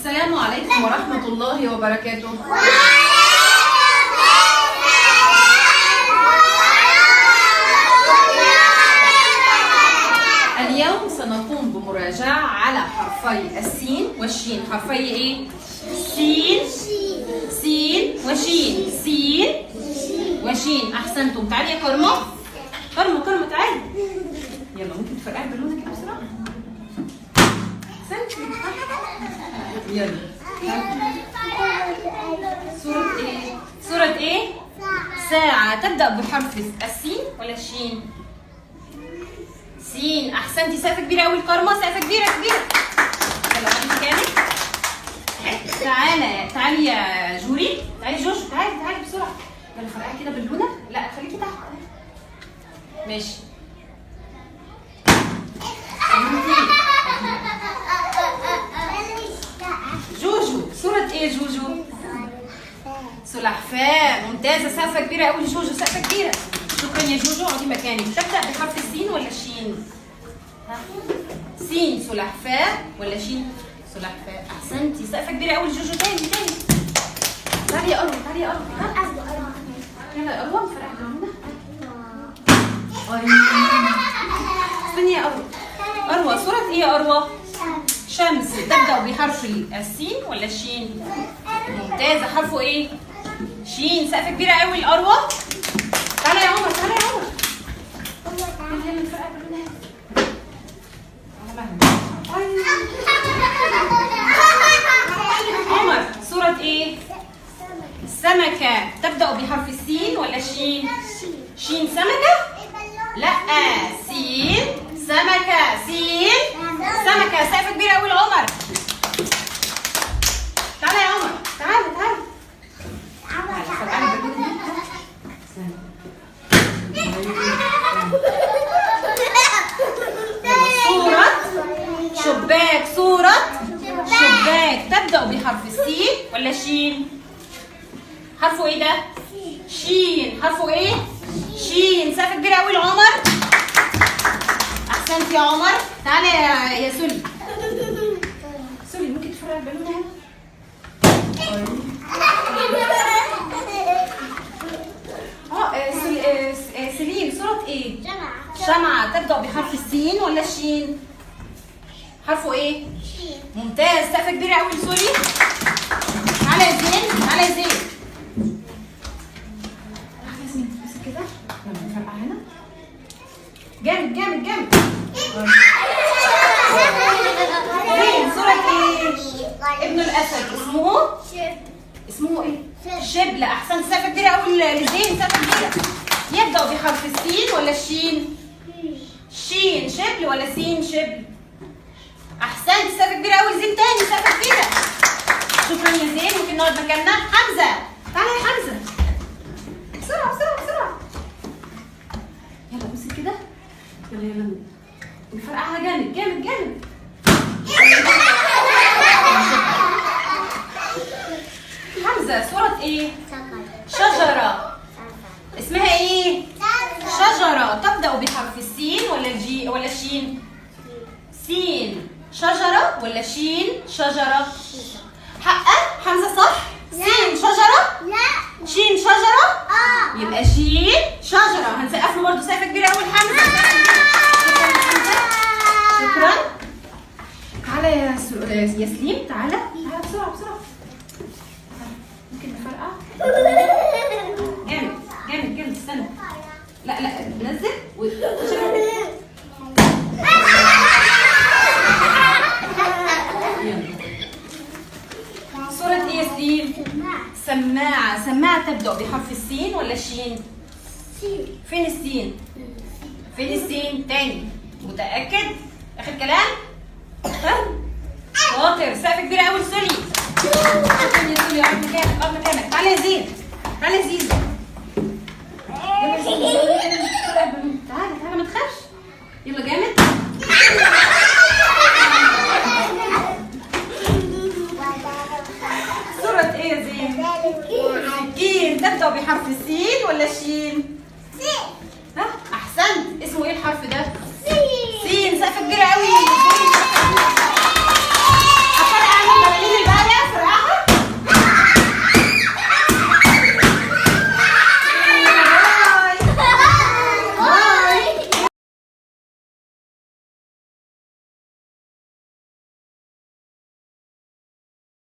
السلام عليكم ورحمة الله وبركاته. اليوم سنقوم بمراجعة على حرفي السين والشين. حرفي ايه؟ سين سين وشين. سين وشين. احسنتم. تعالي يا كرمة. كرمة تعالي. يلا ممكن تفرقعي بالونه كده بسرعة؟ احسنتي. يلا. سورة ايه؟ سورة ايه؟ ساعة. تبدأ بحرف السين ولا الشين؟ سين. احسنتي. سقفة كبيرة قوي الكرمة. سقفة كبيرة. يلا قولي كامل. تعالي يا جوري. تعالي جوجو. تعالي بسرعة. يلا فرقعي كده بالونه. لا خليكي تحت. ماشي. جوجو. سورة ايه جوجو؟ سلحفاة. ممتازة. سقفة كبيرة قوي لجوجو. سقفة كبيرة. شكرا يا جوجو. اقعدي مكانك. تبدأ بحرف السين ولا الشين؟ سين سلحفاة ولا شين؟ سلحفاة. احسنتي. سقفة كبيرة قوي لجوجو. تاني. تعالي يا أروى. يلا يا أروى. فرقع بالونه. استني يا أروى. سورة ايه يا أروى؟ شمس. تبدأ بحرف السين ولا الشين؟ ممتازة. حرفه ايه؟ شين. سقفة كبيرة قوي لأروى. تعالى يا عمر. يلا نفرقع بالونه. عمر. سورة ايه؟ سمكة. تبدأ بحرف السين ولا الشين؟ شين. سمكة؟ لا. سين سمكة. سين سمكة. سقفة كبيرة قوي لعمر. تعالى يا عمر. تعالى. سورة شباك. تبدأ بحرف السين ولا الشين؟ حرفه ايه ده؟ شين. حرفه ايه؟ شين. سقفة كبيرة قوي لعمر. احسنت يا عمر. تعالى يا سولي. ممكن تفرقي البالونه هنا؟ سليم. سورة ايه؟ شمعة. تبدأ بحرف السين ولا الشين؟ حرفه ايه؟ شين. ممتاز. سقفة كبيرة قوي لسولي. تعالى يا زين. بس كده. يلا نفرقع هنا. جامد. زين. سورة ايه؟ ابن الأسد. اسمه ايه؟ شبل. أحسن. سقفة كبيرة قوي لزين. سقفة كبيرة. يبدأ بحرف السين ولا الشين؟ شين. شبل ولا سين شبل؟ احسنت. سقفة كبيرة قوي لزين. تاني سقفة كبيرة. شكرا يا زين. ممكن نقعد مكاننا. حمزة. تعالى يا حمزة. بسرعة. يلا بصي كده. يلا نفرقعها جامد. حمزة. سورة ايه؟ شجرة. اسمها ايه؟ شجرة. تبدأ بحرف السين ولا الشين؟ سين. شجرة ولا شين شجرة؟ حقا حمزة صح؟ سين شجرة؟ لا. شين شجرة؟ يبقى شين شجرة. هنسقف له برضه سقفة كبيرة قوي لحمزة. شكرا. تعالى يا سليم. تعالى بسرعة. ممكن نفرقع؟ جامد. استنى. لا نزل. سورة ايه يا سليم؟ سماعة. تبدأ بحرف السين ولا الشين؟ فين السين؟ تاني. متأكد؟ آخر كلام؟ شاطر. سقفة كبيرة قوي لسولي. شكرا يا سولي. اقعد مكانك. تعالى يا زين. تعالى ما تخافش. يلا جامد. سورة ايه يا زين؟ سكين. تبدأ بحرف السين ولا الشين؟ سين. احسنت. اسمه ايه الحرف ده؟ سين. سقفة كبيرة قوي